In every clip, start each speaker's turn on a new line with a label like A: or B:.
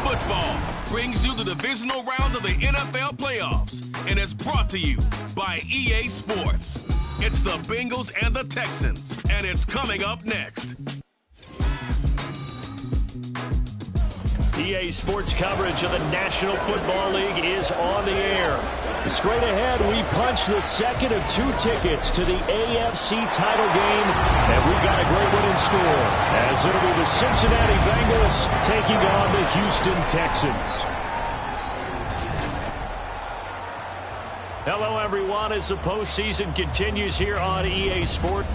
A: Football brings you the divisional round of the NFL playoffs and is brought to you by EA Sports. It's the Bengals and the Texans, and it's coming up next.
B: EA Sports coverage of the National Football League is on the air. Straight ahead, we punch the second of 2 tickets to the AFC title game, and we've got a great one in store, as it'll be the Cincinnati Bengals taking on the Houston Texans. Hello, everyone, as the postseason continues here on EA Sports.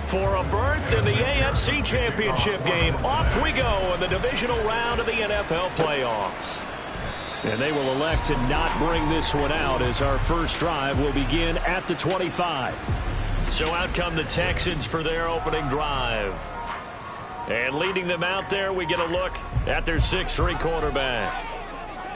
B: for a berth in the AFC Championship game. Off we go in the divisional round of the NFL playoffs. And they will elect to not bring this one out as our first drive will begin at the 25. So out come the Texans for their opening drive. And leading them out there, we get a look at their 6'3" quarterback.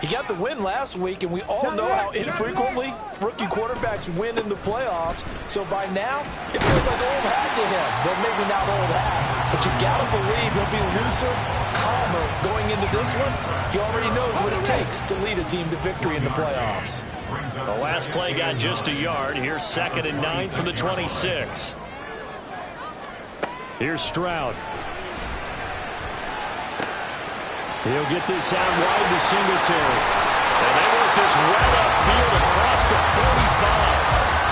C: He got the win last week, and we all know how infrequently rookie quarterbacks win in the playoffs. So by now, it feels like old hat to him. But maybe not old hat, but you got to believe he'll be looser, calmer going into this one. He already knows what it takes to lead a team to victory in the playoffs.
B: The last play got just a yard. Here's 2nd and 9 from the 26. Here's Stroud. He'll get this out wide to Singletary. And they work this right upfield across the 45.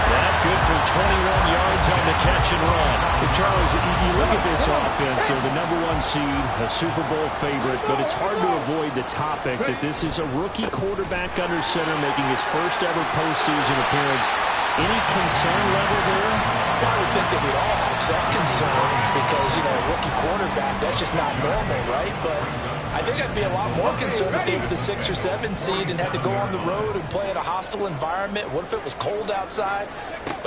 B: That good for 21 yards on the catch and run.
D: Hey, Charles, you look at this offense, they're the #1 seed, a Super Bowl favorite, but it's hard to avoid the topic that this is a rookie quarterback under center making his first ever postseason appearance. Any concern level there?
C: Well, I would think that we'd all have some concern because, you know, a rookie quarterback, that's just not normal, right? But I think I'd be a lot more concerned if they were the 6 or 7 seed and had to go on the road and play in a hostile environment. What if it was cold outside?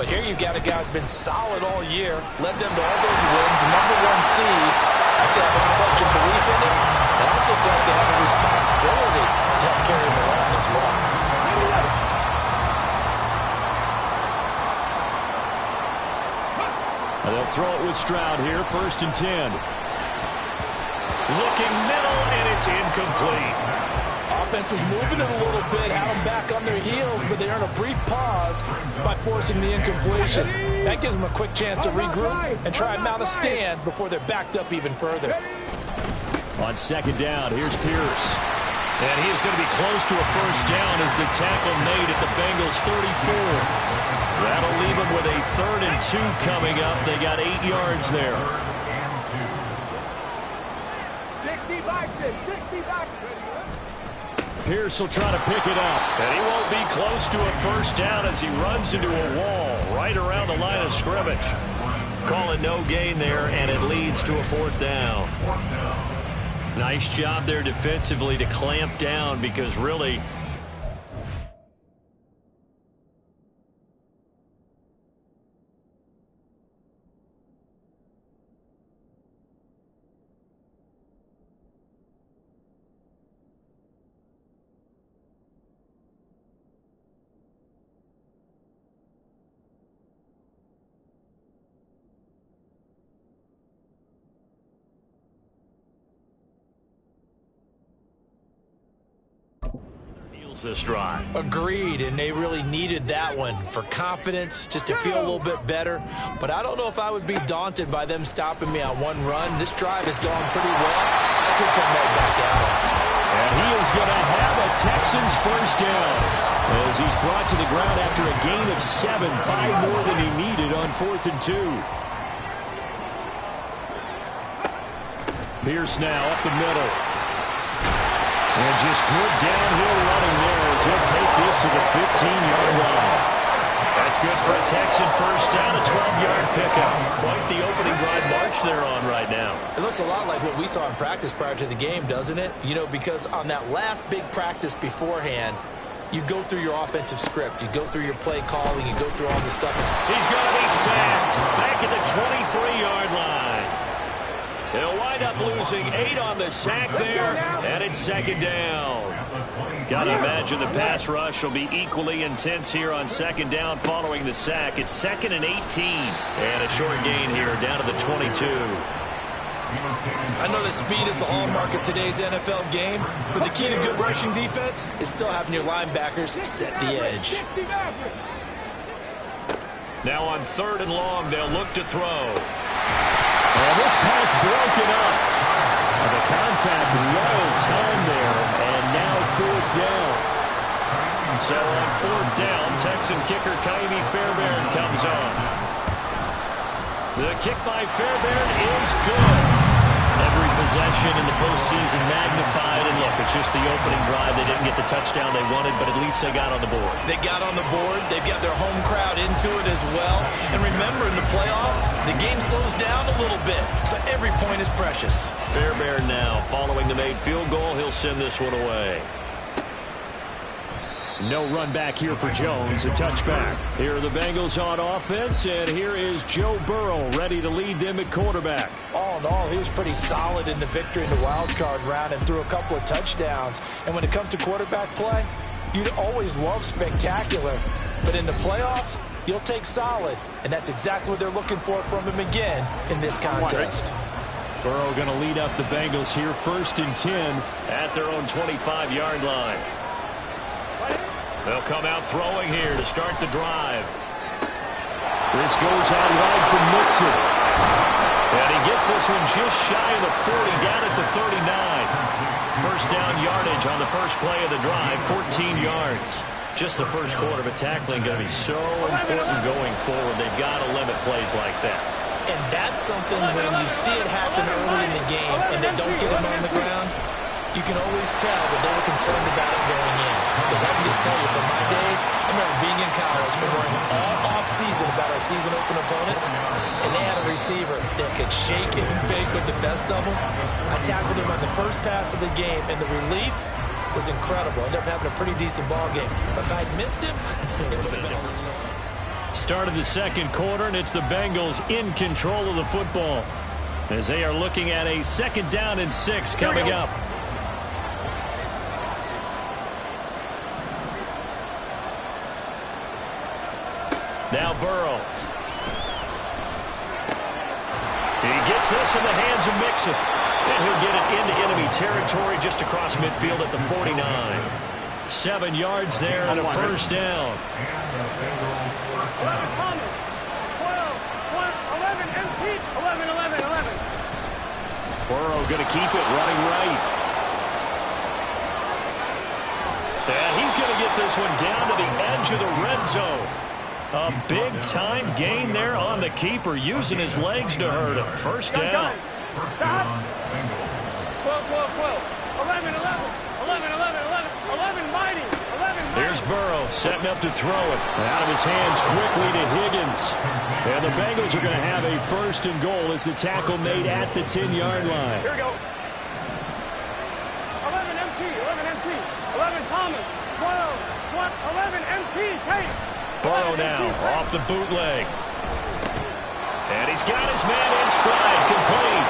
C: But here you got a guy who's been solid all year, led them to all those wins, #1 seed. I think they have a bunch of belief in it. I also feel like they have a responsibility to help carry them along as well.
B: They'll throw it with Stroud here, 1st and 10. Looking middle, and it's incomplete.
C: Offense was moving it a little bit, had them back on their heels, but they earn a brief pause by forcing the incompletion. That gives them a quick chance to regroup and try and mount a stand before they're backed up even further.
B: On 2nd down, here's Pierce. And he is going to be close to a 1st down as the tackle made at the Bengals 34. That'll leave them with a 3rd and 2 coming up. They got 8 yards there. Pierce will try to pick it up. And he won't be close to a 1st down as he runs into a wall right around the line of scrimmage. Call it no gain there, and it leads to a 4th down. Nice job there defensively to clamp down because really this drive.
C: Agreed, and they really needed that one for confidence, just to feel a little bit better. But I don't know if I would be daunted by them stopping me on one run. This drive has gone pretty well. I could come right back at it.
B: And he is going to have a Texans 1st down as he's brought to the ground after a gain of 7, 5 more than he needed on 4th and 2. Pierce now up the middle. And just good downhill running there as he'll take this to the 15-yard line. That's good for a Texan 1st down, a 12-yard pickup. Quite the opening drive march they're on right now.
C: It looks a lot like what we saw in practice prior to the game, doesn't it? You know, because on that last big practice beforehand, you go through your offensive script. You go through your play calling. You go through all the stuff.
B: He's going to be sacked back at the 23-yard line. They'll wind up losing 8 on the sack there, and it's 2nd down. Got to imagine the pass rush will be equally intense here on 2nd down following the sack. It's 2nd and 18, and a short gain here down to the 22.
C: I know that speed is the hallmark of today's NFL game, but the key to good rushing defense is still having your linebackers set the edge.
B: Now on 3rd and long, they'll look to throw. And this pass broken up. And the contact well timed there, and now 4th down. So on 4th down, Texan kicker Kaimi Fairbairn comes on. The kick by Fairbairn is good. Every possession in the postseason magnified, and look, it's just the opening drive. They didn't get the touchdown they wanted, but at least they got on the board.
C: They got on the board. They've got their home crowd into it as well. And remember, in the playoffs, the game slows down a little bit, so every point is precious.
B: Fairbairn now, following the made field goal, he'll send this one away.
D: No run back here for Jones, a touchback. Here are the Bengals on offense, and here is Joe Burrow ready to lead them at quarterback.
C: All in all, he was pretty solid in the victory in the wild card round and threw a couple of touchdowns. And when it comes to quarterback play, you'd always love spectacular. But in the playoffs, you'll take solid. And that's exactly what they're looking for from him again in this contest.
D: Burrow going to lead up the Bengals here, 1st and 10
B: at their own 25-yard line. They'll come out throwing here to start the drive.
D: This goes out wide from Mixon.
B: And he gets this one just shy of the 40, down at the 39. First down yardage on the first play of the drive, 14 yards. Just the first quarter, but tackling going to be so important going forward. They've got to limit plays like that.
C: And that's something when you see it happen early in the game and they don't get him on the ground, you can always tell that they were concerned about it going in. Because I can just tell you, from my days, I remember being in college and worrying all off-season about our season open opponent, and they had a receiver that could shake and bake with the best of them. I tackled him on the first pass of the game, and the relief was incredible. I ended up having a pretty decent ball game. But if I'd missed him, it would have been a different story.
B: Start of the second quarter, and it's the Bengals in control of the football as they are looking at a 2nd down and 6 coming up. Now Burrow. He gets this in the hands of Mixon. And he'll get it into enemy territory just across midfield at the 49. 7 yards there and a first down.
E: 11 Thomas, 12, 11 MP, 11.
B: Burrow going to keep it running right. And he's going to get this one down to the edge of the red zone. A big-time gain there on the keeper, using his legs to hurt him. First down.
E: Stop. 12. 11, mighty. 11, mighty.
B: Here's Burrow setting up to throw it. Out of his hands quickly to Higgins. And the Bengals are going to have a 1st and goal as the tackle made at the 10-yard line.
E: Here we go. 11 MT. 11 Thomas, 12, 11 MT. Tate.
B: Burrow now off the bootleg. And he's got his man in stride, complete.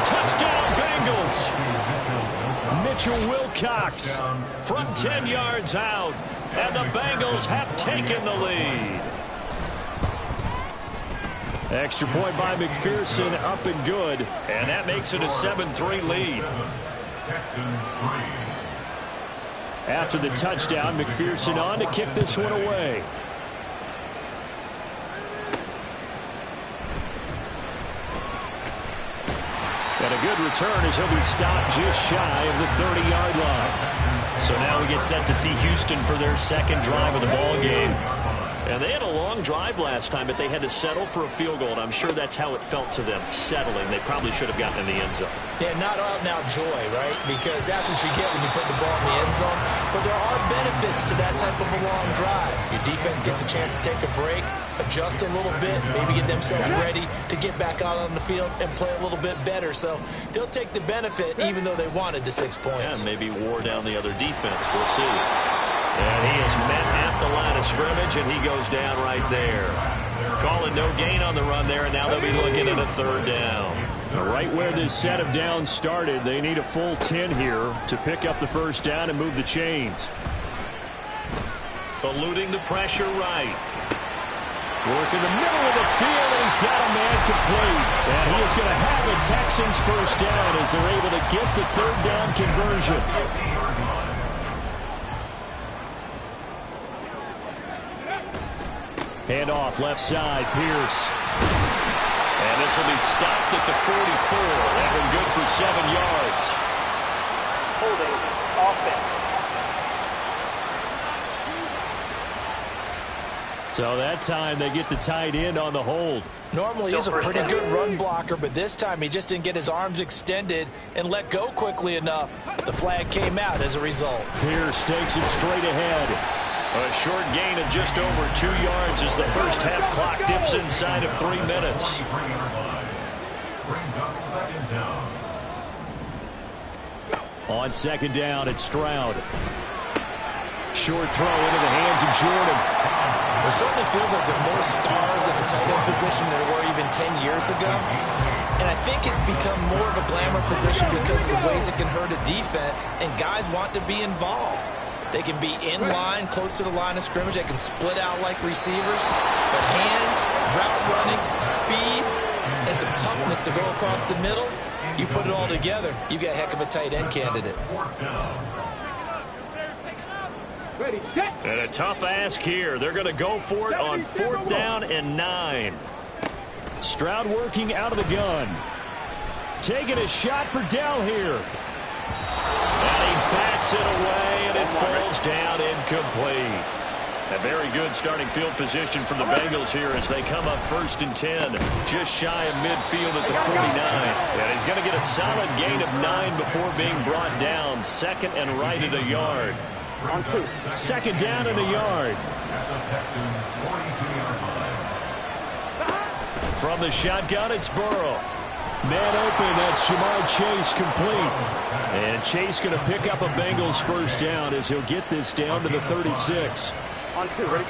B: Touchdown, Bengals. Mitchell Wilcox from 10 yards out. And the Bengals have taken the lead. Extra point by McPherson, up and good. And that makes it a 7-3 lead. After the touchdown, McPherson on to kick this one away. And a good return as he'll be stopped just shy of the 30-yard line. So now we get set to see Houston for their 2nd drive of the ball game. And they had a long drive last time, but they had to settle for a field goal, and I'm sure that's how it felt to them, settling. They probably should have gotten in the end zone.
C: Yeah, not out-and-out joy, right? Because that's what you get when you put the ball in the end zone. But there are benefits to that type of a long drive. Your defense gets a chance to take a break, adjust a little bit, maybe get themselves ready to get back out on the field and play a little bit better. So they'll take the benefit even though they wanted the 6 points.
B: Yeah, maybe wore down the other defense. We'll see. And he is met at the line of scrimmage, and he goes down right there. Calling no gain on the run there, and now they'll be looking at a 3rd down.
D: Right where this set of downs started, they need a full 10 here to pick up the 1st down and move the chains.
B: Eluding the pressure right.
D: Work in the middle of the field, and he's got a man complete. And he is going to have a Texans 1st down as they're able to get the 3rd down conversion. Handoff left side, Pierce.
B: And this will be stopped at the 44. They've been good for 7 yards.
E: Holding offense.
B: So that time they get the tight end on the hold.
C: Normally he's a pretty good run blocker, but this time he just didn't get his arms extended and let go quickly enough. The flag came out as a result.
B: Pierce takes it straight ahead.
D: A short gain of just over 2 yards as the first half clock dips inside of 3 minutes.
B: On second down, it's Stroud. Short throw into the hands of Jordan.
C: It certainly feels like there are more stars at the tight end position than there were even 10 years ago. And I think it's become more of a glamour position because of the ways it can hurt a defense, and guys want to be involved. They can be in line, close to the line of scrimmage. They can split out like receivers. But hands, route running, speed, and some toughness to go across the middle, you put it all together, you get a heck of a tight end candidate.
D: And a tough ask here. They're going to go for it on 4th down and 9.
B: Stroud working out of the gun. Taking a shot for Dell here.
D: And he backs it away, and it falls down incomplete. A very good starting field position from the Bengals here as they come up 1st and 10, just shy of midfield at the 49. And he's going to get a solid gain of 9 before being brought down. 2nd and right at a yard.
B: 2nd down and a yard.
D: From the shotgun, it's Burrow.
B: Man open, that's Jamar Chase complete. And Chase going to pick up a Bengals 1st down as he'll get this down to the 36.
E: On 2, ready?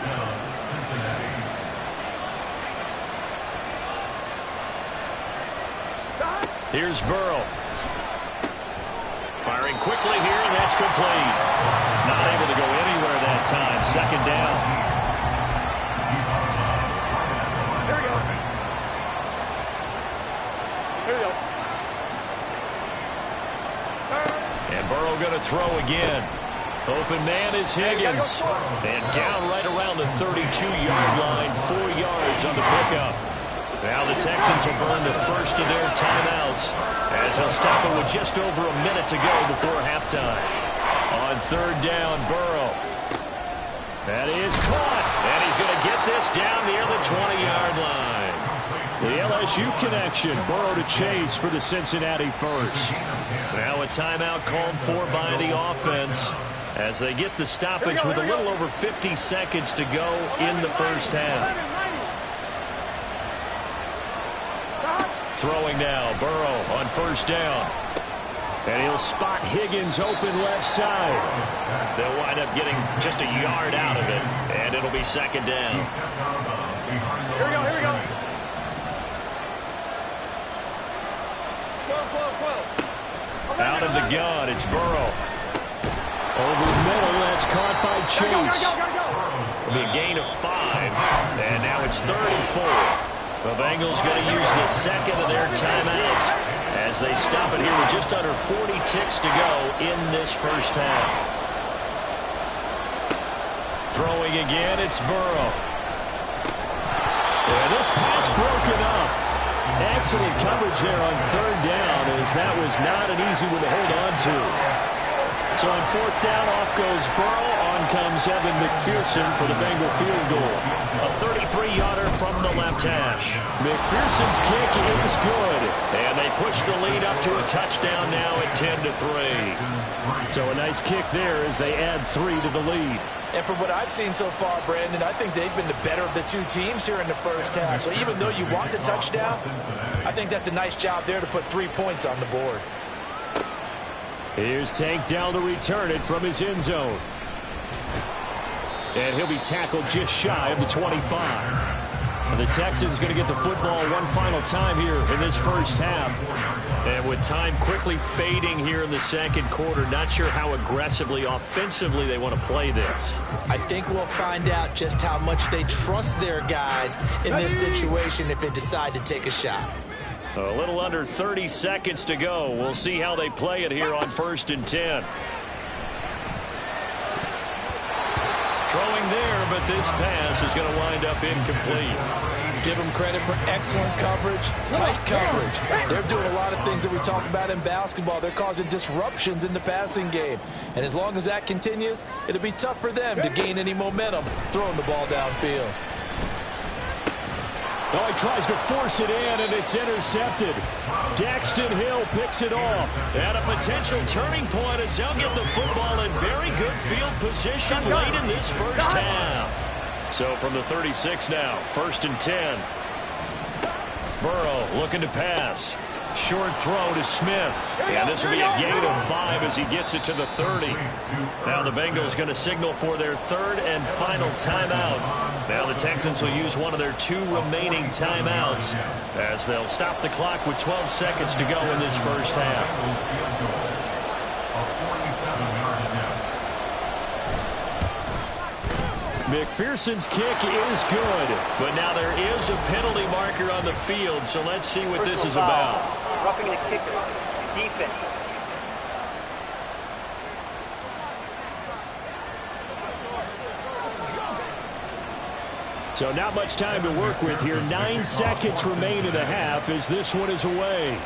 D: Here's Burrow. Firing quickly here, and that's complete. Not able to go anywhere that time. 2nd down.
E: Here we go. Here we go.
D: And Burrow going to throw again. Open man is Higgins. And down right around the 32-yard line. 4 yards on the pickup. Now the Texans will burn the first of their timeouts as they'll stop it with just over a minute to go before halftime. On 3rd down, Burrow. That is caught. And he's going to get this down near the 20-yard line.
B: The LSU connection. Burrow to Chase for the Cincinnati first.
D: Now a timeout called for by the offense as they get the stoppage with a little over 50 seconds to go in the first half. Throwing now, Burrow on 1st down.
B: And he'll spot Higgins open left side.
D: They'll wind up getting just a yard out of it, and it'll be 2nd down.
E: Here we go, here we go. 12.
D: Out of the gun, it's Burrow.
B: Over the middle, that's caught by Chase.
D: It'll be a gain of 5, and now it's 3rd and 4. The Bengals going to use the 2nd of their timeouts as they stop it here with just under 40 ticks to go in this first half. Throwing again, it's Burrow.
B: And this pass broken up. Excellent coverage there on 3rd down as that was not an easy one to hold on to. So on 4th down, off goes Burrow. On comes Evan McPherson for the Bengal field goal.
D: A 33-yarder from the left hash.
B: McPherson's kick is good.
D: And they push the lead up to a touchdown now at 10-3.
B: So a nice kick there as they add 3 to the lead.
C: And from what I've seen so far, Brandon, I think they've been the better of the two teams here in the first half. So even though you want the touchdown, I think that's a nice job there to put 3 points on the board.
B: Here's Tank Dell to return it from his end zone. And he'll be tackled just shy of the 25. And the Texans going to get the football one final time here in this first half.
D: And with time quickly fading here in the 2nd quarter, not sure how aggressively, offensively they want to play this.
C: I think we'll find out just how much they trust their guys in this situation if they decide to take a shot.
D: A little under 30 seconds to go. We'll see how they play it here on 1st and 10. Throwing there, but this pass is going to wind up incomplete.
C: Give them credit for excellent coverage, tight coverage. They're doing a lot of things that we talk about in basketball. They're causing disruptions in the passing game. And as long as that continues, it'll be tough for them to gain any momentum throwing the ball downfield.
B: Oh, he tries to force it in, and it's intercepted. Daxton Hill picks it off.
D: And a potential turning point as they'll get the football in very good field position late in this first half. So from the 36 now, 1st and 10. Burrow looking to pass. Short throw to Smith. And this will be a gain of 5 as he gets it to the 30. Now the Bengals going to signal for their 3rd and final timeout. Now the Texans will use one of their 2 remaining timeouts as they'll stop the clock with 12 seconds to go in this first half.
B: McPherson's kick is good.
D: But now there is a penalty marker on the field, so let's see what this is about.
E: Roughing the kicker. Defense.
B: So not much time to work with here. 9 seconds remain in the half as this one is away.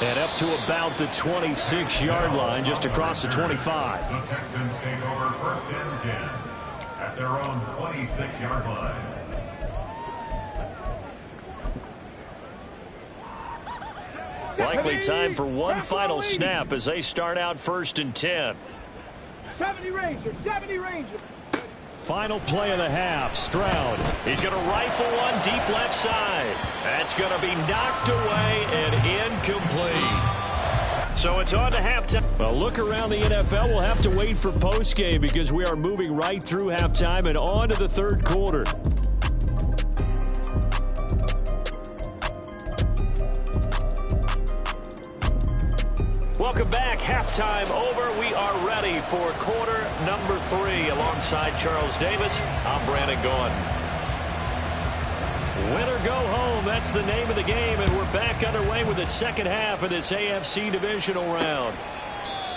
B: And up to about the 26-yard line, just across the 25.
F: The Texans take over 1st and 10 at their own 26-yard line.
D: Likely time for one final snap as they start out 1st and 10.
E: 70 Rangers, 70 Rangers.
B: Final play of the half, Stroud.
D: He's going to rifle one deep left side. That's going to be knocked away and incomplete. So it's on to halftime.
B: Well, look around the NFL. We'll have to wait for postgame because we are moving right through halftime and on to the 3rd quarter.
D: Welcome back. Halftime over. We are ready for quarter number 3. Alongside Charles Davis, I'm Brandon Gaudin. Win or go home, that's the name of the game, and we're back underway with the second half of this AFC divisional round.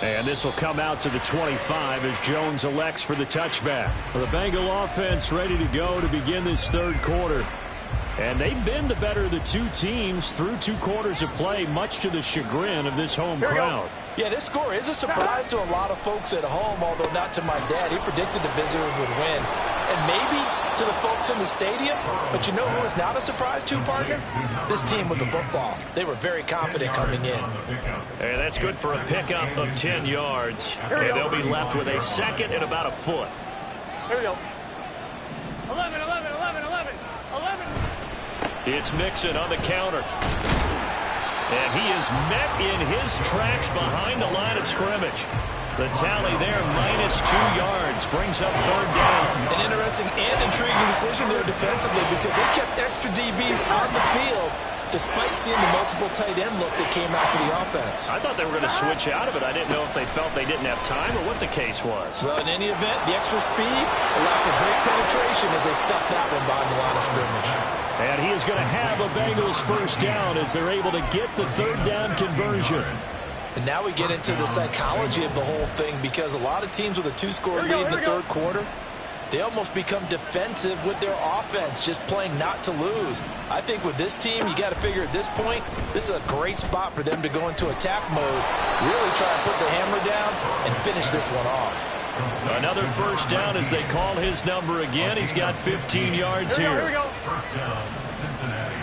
B: And this will come out to the 25 as Jones elects for the touchback. Well, the Bengal offense ready to go to begin this 3rd quarter. And they've been the better of the 2 teams through 2 quarters of play, much to the chagrin of this home crowd.
C: Yeah, this score is a surprise to a lot of folks at home, although not to my dad. He predicted the visitors would win. And maybe to the folks in the stadium. But you know who is not a surprise to, partner? This team with the football. They were very confident coming in.
D: And that's good for a pickup of 10 yards. And they'll be left with a 2nd and about a foot.
E: Here we go. 11, 11, 11, 11, 11.
D: It's Mixon on the counter. And he is met in his tracks behind the line of scrimmage. The tally there, -2 yards, brings up 3rd down.
C: An interesting and intriguing decision there defensively because they kept extra DBs on the field despite seeing the multiple tight end look that came out for the offense.
D: I thought they were going to switch out of it. I didn't know if they felt they didn't have time or what the case was.
C: Well, in any event, the extra speed allowed for great penetration as they stuffed that one behind the line of scrimmage.
B: And he is going to have a Bengals 1st down as they're able to get the 3rd down conversion.
C: And now we get into the psychology of the whole thing because a lot of teams with a 2-score lead in the 3rd quarter, they almost become defensive with their offense, just playing not to lose. I think with this team, you got to figure at this point, this is a great spot for them to go into attack mode, really try and put the hammer down and finish this one off.
D: Another 1st down as they call his number again. He's got 15 yards here.
E: Here we go.
F: 1st down, Cincinnati.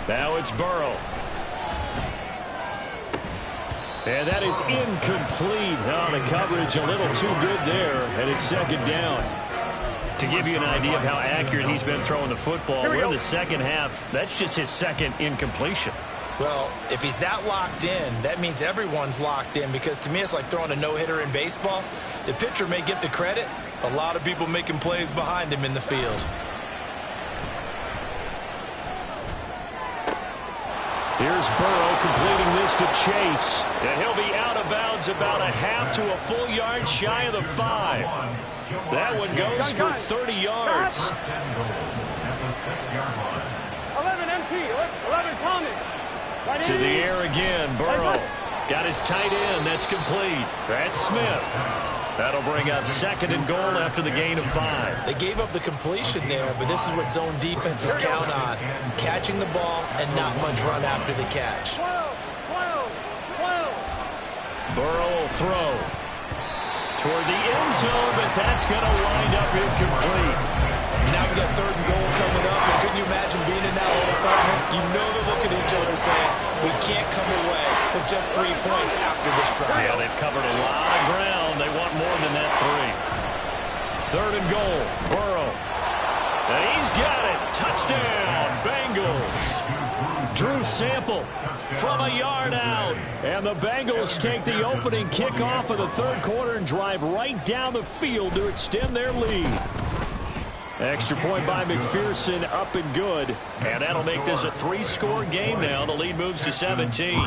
D: Now it's Burrow.
B: And that is incomplete. Oh, the coverage a little too good there, and it's 2nd down.
D: To give you an idea of how accurate he's been throwing the football, we're in the second half. That's just his 2nd incompletion.
C: Well, if he's that locked in, that means everyone's locked in because to me it's like throwing a no-hitter in baseball. The pitcher may get the credit, a lot of people making plays behind him in the field.
B: Here's Burrow completing this to Chase.
D: And he'll be out of bounds about a half to a full yard shy of the 5. That one goes for 30 yards.
E: 11 MT, 11 Thomas.
D: To the air again, Burrow. Got his tight end, that's complete. That's Smith.
B: That'll bring up 2nd and goal after the gain of 5.
C: They gave up the completion there, but this is what zone defenses count on. Catching the ball and not much run after the catch.
B: Burrow will throw toward the end zone, but that's going to wind up incomplete.
C: Now we got 3rd and goal coming up. And couldn't you imagine being in that little apartment? You know they're looking at each other saying, we can't come away with just 3 points after this drive.
B: Yeah, they've covered a lot of ground. They want more than that 3. 3rd and goal. Burrow. And he's got it. Touchdown, Bengals. Drew Sample from a yard out. And the Bengals take the opening kickoff of the 3rd quarter and drive right down the field to extend their lead. Extra point by McPherson, up and good. And that'll make this a 3-score game now. The lead moves to 17.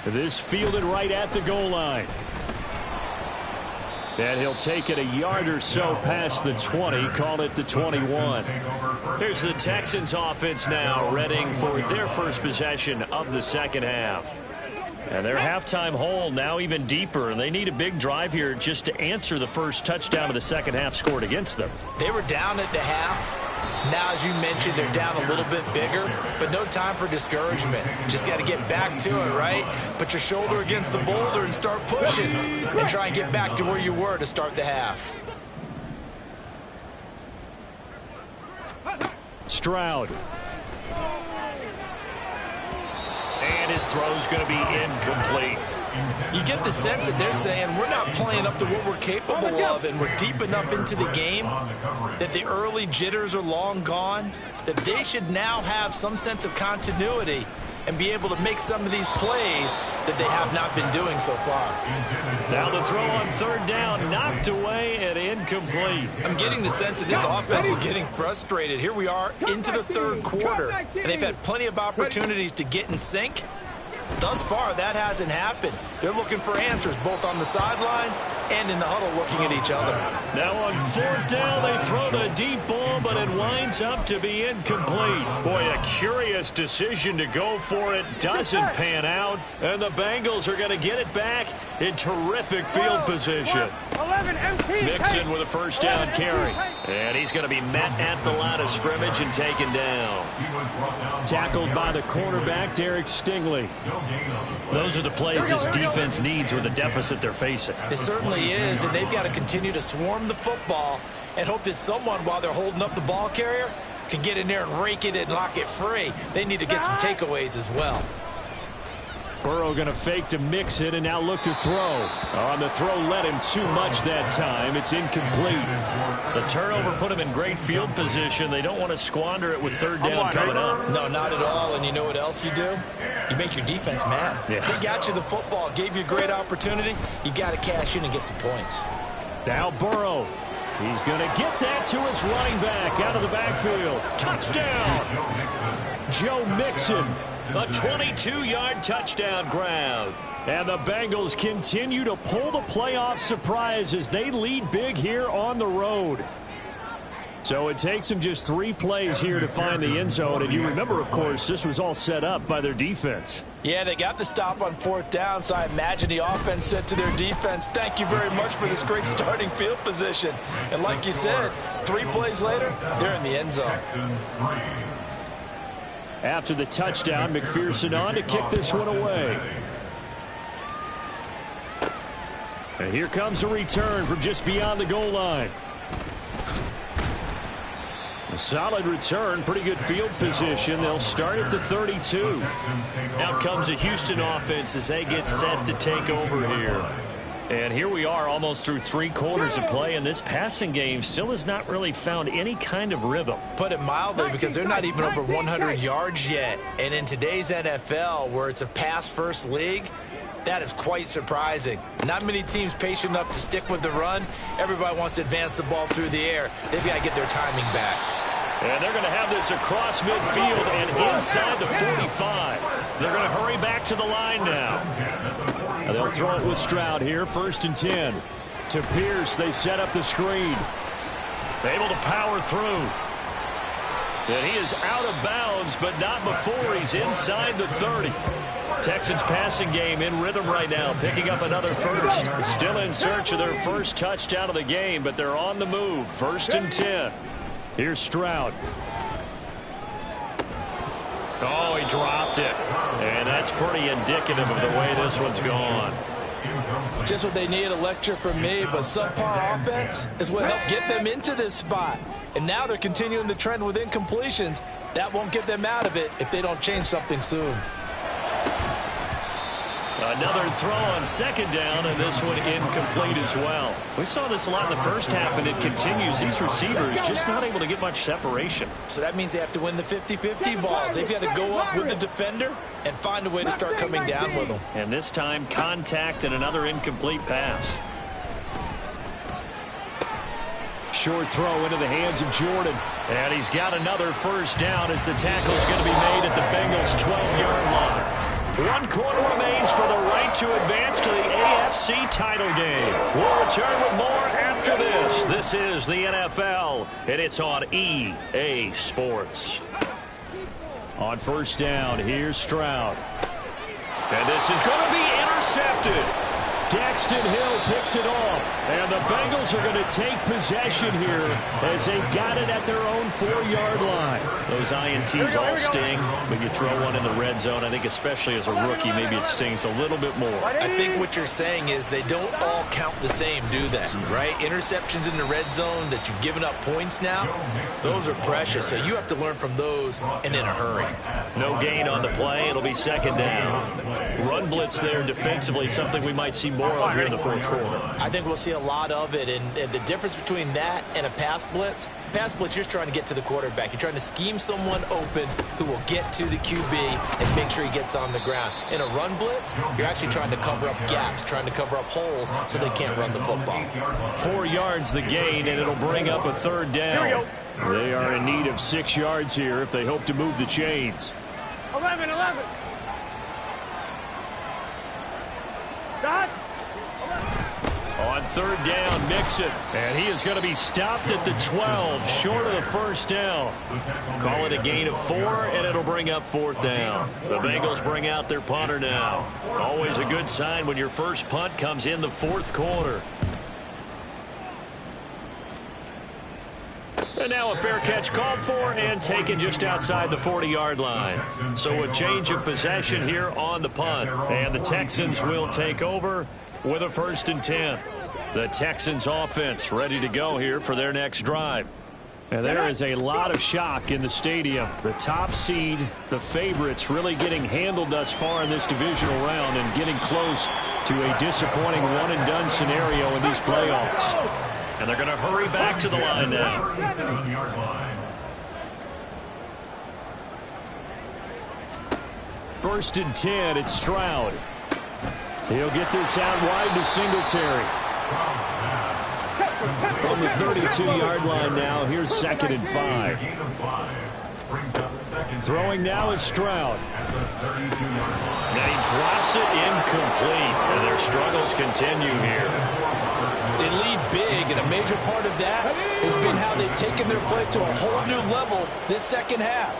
B: This fielded right at the goal line. And he'll take it a yard or so past the 20, call it the 21. Here's the Texans offense now, readying for their first possession of the 2nd half. And their halftime hole now even deeper, and they need a big drive here just to answer the first touchdown of the 2nd half scored against them.
C: They were down at the half. Now, as you mentioned, they're down a little bit bigger, but no time for discouragement. Just got to get back to it, right? Put your shoulder against the boulder and start pushing and try and get back to where you were to start the half.
B: Stroud. And his throw's going to be incomplete.
C: You get the sense that they're saying we're not playing up to what we're capable of, and we're deep enough into the game that the early jitters are long gone, that they should now have some sense of continuity and be able to make some of these plays that they have not been doing so far.
B: Now the throw on 3rd down, knocked away and incomplete.
C: I'm getting the sense that this offense is getting frustrated. Here we are into the 3rd quarter, and they've had plenty of opportunities to get in sync. Thus far, that hasn't happened. They're looking for answers both on the sidelines and in the huddle looking at each other.
B: Now on 4th down, they throw the deep ball, but it winds up to be incomplete. Boy, a curious decision to go for it. Doesn't pan out, and the Bengals are going to get it back in terrific field position. Mixon with a 1st down carry. And he's going to be met at the line of scrimmage and taken down.
D: Tackled by the cornerback, Derek Stingley.
B: Those are the plays this defense needs with the deficit they're facing.
C: It certainly is, and they've got to continue to swarm the football and hope that someone, while they're holding up the ball carrier, can get in there and rake it and lock it free. They need to get some takeaways as well.
D: Burrow going to fake to mix it and now look to throw. On the throw, led him too much that time. It's incomplete.
B: The turnover put him in great field position. They don't want to squander it with 3rd down coming up.
C: No, not at all. And you know what else you do? You make your defense mad.
B: Yeah.
C: They got you the football, gave you a great opportunity. You got to cash in and get some points.
D: Now Burrow. He's going to get that to his running back out of the backfield.
B: Touchdown!
D: Joe Mixon.
B: A 22-yard touchdown grab.
D: And the Bengals continue to pull the playoff surprise as they lead big here on the road. So it takes them just 3 plays here to find the end zone. And you remember, of course, this was all set up by their defense.
C: Yeah, they got the stop on 4th down, so I imagine the offense said to their defense, thank you very much for this great starting field position. And like you said, 3 plays later, they're in the end zone.
D: After the touchdown, McPherson on to kick this one away. And here comes a return from just beyond the goal line. A solid return, pretty good field position. They'll start at the 32.
B: Now comes the Houston offense as they get set to take over here.
D: And here we are almost through 3 quarters of play, and this passing game still has not really found any kind of rhythm.
C: Put it mildly, because they're not even over 100 yards yet. And in today's NFL, where it's a pass-first league, that is quite surprising. Not many teams patient enough to stick with the run. Everybody wants to advance the ball through the air. They've got to get their timing back.
B: And they're going to have this across midfield and inside the 45. They're going to hurry back to the line now.
D: And they'll throw it with Stroud here, 1st and 10. To Pierce, they set up the screen.
B: Able to power through. And he is out of bounds, but not before he's inside the 30. Texans passing game in rhythm right now, picking up another first. Still in search of their first touchdown of the game, but they're on the move. 1st and 10. Here's Stroud. Oh, he dropped it. And that's pretty indicative of the way this one's gone.
C: Just what they need, a lecture from me, but subpar offense is what helped get them into this spot. And now they're continuing the trend with incompletions. That won't get them out of it if they don't change something soon.
B: Another throw on 2nd down, and this one incomplete as well. We saw this a lot in the first half, and it continues. These receivers just not able to get much separation.
C: So that means they have to win the 50-50 balls. They've got to go up with the defender and find a way to start coming down with them.
B: And this time, contact and another incomplete pass. Short throw into the hands of Jordan. And he's got another first down as the tackle's going to be made at the Bengals' 12-yard line. 1 quarter remains for the right to advance to the AFC title game. We'll return with more after this. This is the NFL, and it's on EA Sports. On 1st down, here's Stroud. And this is going to be intercepted. Daxton Hill picks it off. And the Bengals are going to take possession here as they've got it at their own 4-yard line. Those INTs all sting, but you throw one in the red zone, I think especially as a rookie, maybe it stings a little bit more.
C: I think what you're saying is they don't all count the same, do they? Right? Interceptions in the red zone that you've given up points now, those are precious. So you have to learn from those and in a hurry.
B: No gain on the play. It'll be 2nd down. Run blitz there defensively, something we might see more of here in the 4th quarter.
C: I think we'll see a lot of it, and the difference between that and a pass blitz, you're just trying to get to the quarterback. You're trying to scheme someone open who will get to the QB and make sure he gets on the ground. In a run blitz, you're actually trying to cover up gaps, trying to cover up holes so they can't run the football.
B: 4 yards the gain, and it'll bring up a 3rd down. They are in need of 6 yards here if they hope to move the chains.
E: 11. Dot.
B: On 3rd down, Mixon. And he is going to be stopped at the 12, short of the 1st down. Call it a gain of 4, and it'll bring up 4th down. The Bengals bring out their punter now. Always a good sign when your first punt comes in the 4th quarter. And now a fair catch called for and taken just outside the 40-yard line. So a change of possession here on the punt. And the Texans will take over with a 1st and 10. The Texans offense ready to go here for their next drive. And there is a lot of shock in the stadium. The top seed, the favorites, really getting handled thus far in this divisional round and getting close to a disappointing one-and-done scenario in these playoffs. And they're going to hurry back to the line now. 1st and 10, it's Stroud. He'll get this out wide to Singletary. From the 32-yard line now, here's 2nd and 5. Throwing now is Stroud. Now he drops it incomplete, and their struggles continue here.
C: They lead big, and a major part of that has been how they've taken their play to a whole new level this 2nd half.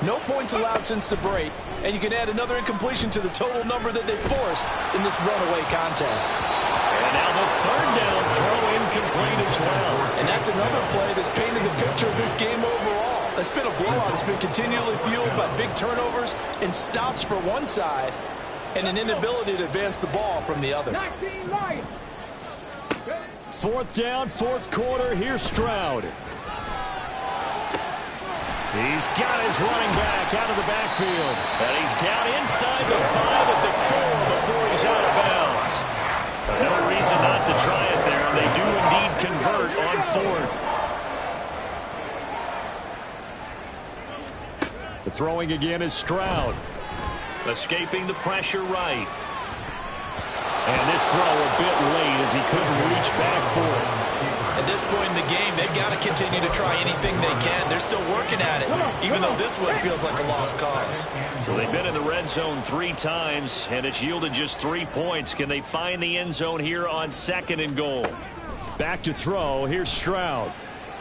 C: No points allowed since the break, and you can add another incompletion to the total number that they forced in this runaway contest.
B: And now the 3rd down throw incomplete as well.
C: And that's another play that's painted the picture of this game overall. It's been a blowout. It's been continually fueled by big turnovers and stops for one side and an inability to advance the ball from the other.
B: 4th down, 4th quarter. Here's Stroud. He's got his running back out of the backfield. And he's down inside the 5 at the 4 before he's out of bounds. No reason not to try it there. They do indeed convert on 4th. The throwing again is Stroud. Escaping the pressure right. And this throw a bit late as he couldn't reach back for it.
C: At this point in the game, they've got to continue to try anything they can. They're still working at it, even though this one feels like a lost cause.
B: So they've been in the red zone 3 times, and it's yielded just 3 points. Can they find the end zone here on 2nd and goal? Back to throw. Here's Stroud.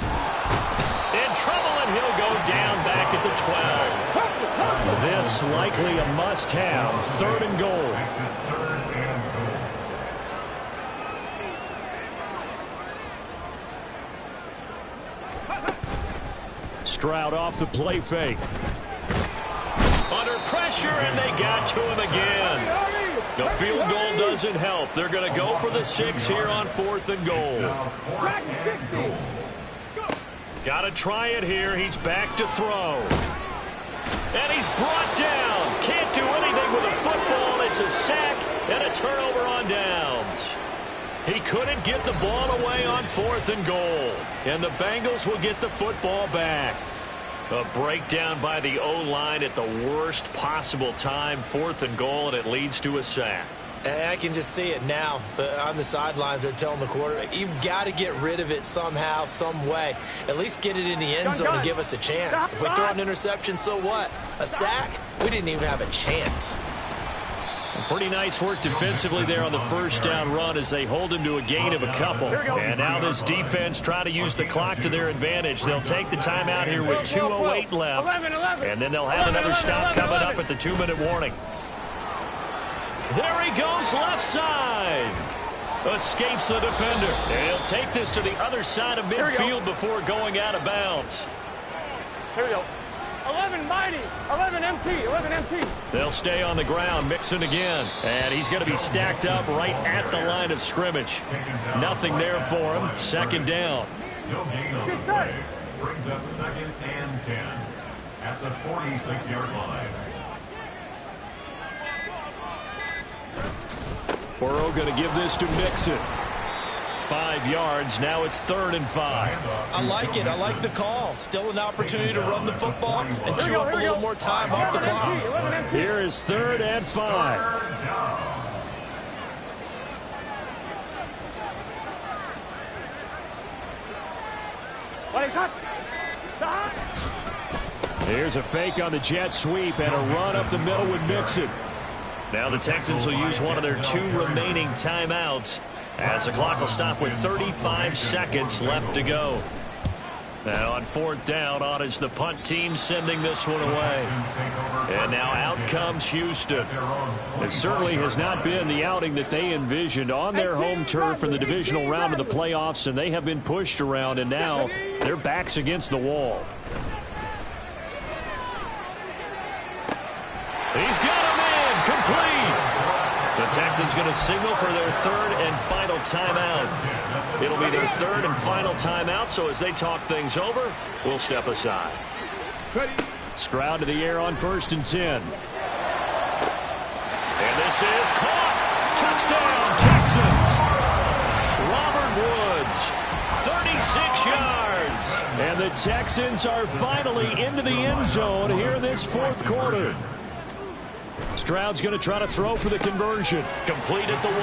B: In trouble, and he'll go down back at the 12. This likely a must-have. 3rd and goal. Stroud off the play fake. Under pressure, and they got to him again. The field goal doesn't help. They're going to go for the 6 here on 4th and goal. Got to try it here. He's back to throw. And he's brought down. Can't do anything with a football. It's a sack and a turnover on downs. He couldn't get the ball away on 4th and goal. And the Bengals will get the football back. A breakdown by the O-line at the worst possible time. 4th and goal, and it leads to a sack.
C: I can just see it now. On the sidelines, they're telling the quarterback, you've got to get rid of it somehow, some way. At least get it in the end zone and give us a chance. If we throw an interception, so what? A sack? We didn't even have a chance.
B: Pretty nice work defensively there on the first down run as they hold him to a gain of a couple. And now this defense try to use the clock to their advantage. They'll take the timeout here with 2:08 left. And then they'll have another stop coming up at the 2-minute warning. There he goes left side. Escapes the defender. And he'll take this to the other side of midfield before going out of bounds.
E: Here we go. 11 mighty, 11 MT, 11 MT.
B: They'll stay on the ground, Mixon again. And he's going to be stacked up right at the line of scrimmage. Nothing there for him. 2nd down.
F: No gain on the play. Brings up 2nd and 10 at the 46-yard line.
B: Burrow going to give this to Mixon. 5 yards. Now it's 3rd and 5.
C: I like it. I like the call. Still an opportunity to run the football and chew up a little more time off the clock.
B: Here is 3rd and 5. Here's a fake on the jet sweep and a run up the middle with Mixon. Now the Texans will use one of their 2 remaining timeouts as the clock will stop with 35 seconds left to go. Now on 4th down, on is the punt team sending this one away. And now out comes Houston. It certainly has not been the outing that they envisioned on their home turf in the divisional round of the playoffs, and they have been pushed around, and now their backs against the wall. He's got a man complete. The Texans going to signal for their 3rd and final timeout. It'll be their 3rd and final timeout, so as they talk things over, we'll step aside. Stroud to the air on 1st and 10. And this is caught. Touchdown, Texans. Robert Woods, 36 yards. And the Texans are finally into the end zone here in this 4th quarter. Stroud's going to try to throw for the conversion. Complete at the 1.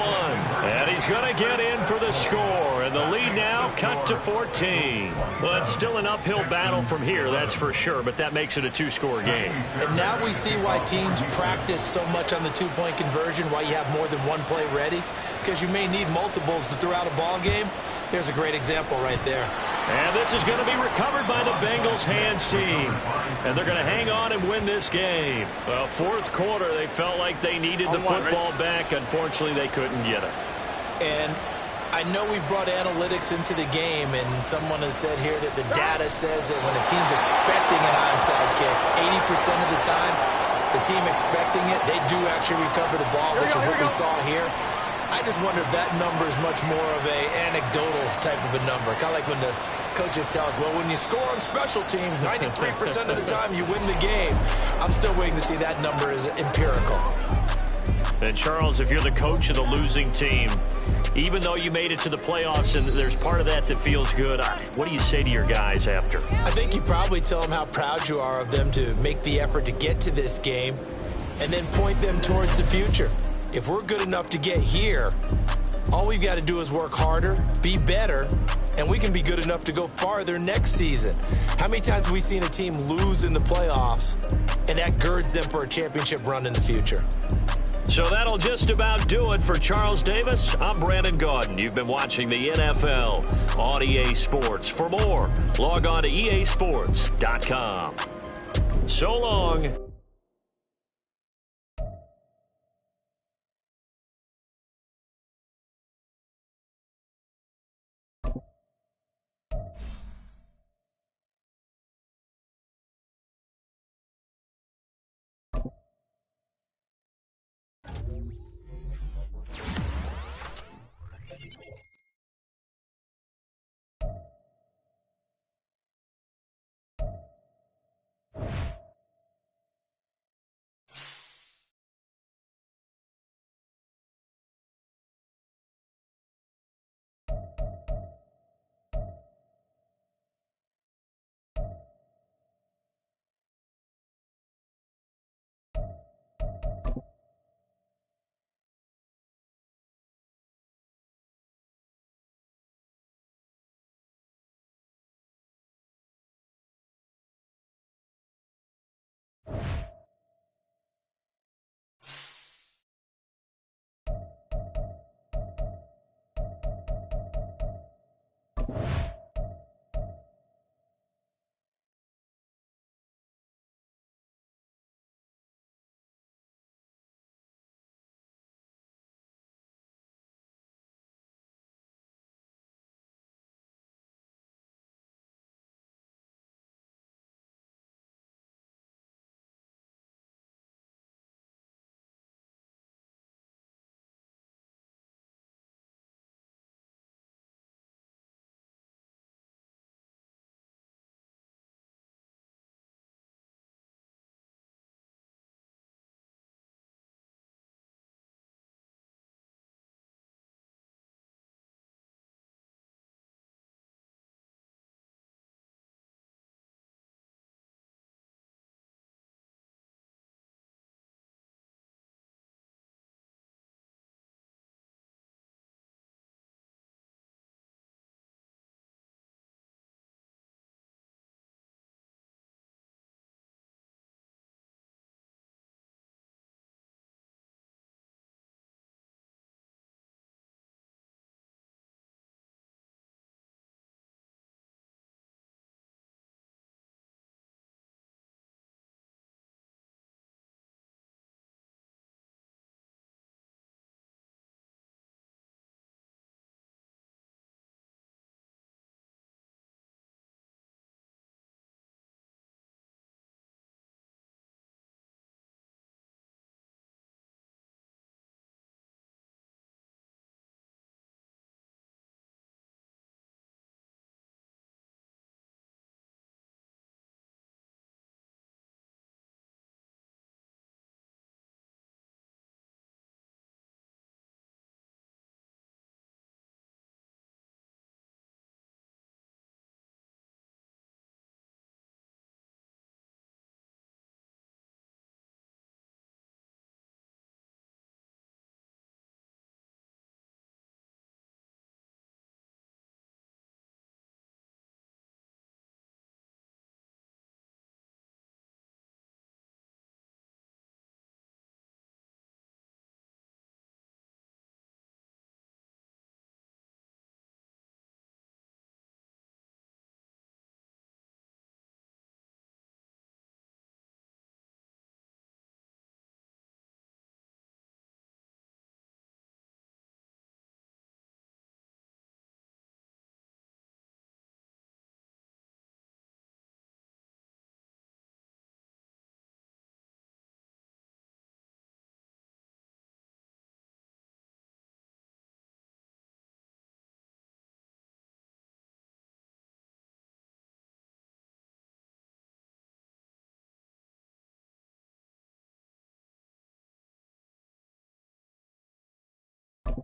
B: And he's going to get in for the score. And the lead now cut to 14. Well, it's still an uphill battle from here, that's for sure. But that makes it a 2-score game.
C: And now we see why teams practice so much on the 2-point conversion, why you have more than one play ready. Because you may need multiples to throw out a ball game. Here's a great example right there.
B: And this is going to be recovered by the Bengals hands team. And they're going to hang on and win this game. Well, 4th quarter, they felt like they needed the football back. Unfortunately, they couldn't get it.
C: And I know we brought analytics into the game, and someone has said here that the data says that when a team's expecting an onside kick, 80% of the time, the team expecting it, they do actually recover the ball, which is what we saw here. I just wonder if that number is much more of a anecdotal type of a number. Kind of like when the coaches tell us, well, when you score on special teams, 93% of the time you win the game. I'm still waiting to see that number as empirical.
B: And, Charles, if you're the coach of the losing team, even though you made it to the playoffs and there's part of that feels good, what do you say to your guys after?
C: I think you probably tell them how proud you are of them to make the effort to get to this game and then point them towards the future. If we're good enough to get here, all we've got to do is work harder, be better, and we can be good enough to go farther next season. How many times have we seen a team lose in the playoffs, and that girds them for a championship run in the future?
B: So that'll just about do it for Charles Davis. I'm Brandon Gaudin. You've been watching the NFL on EA Sports. For more, log on to easports.com. So long.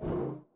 G: you.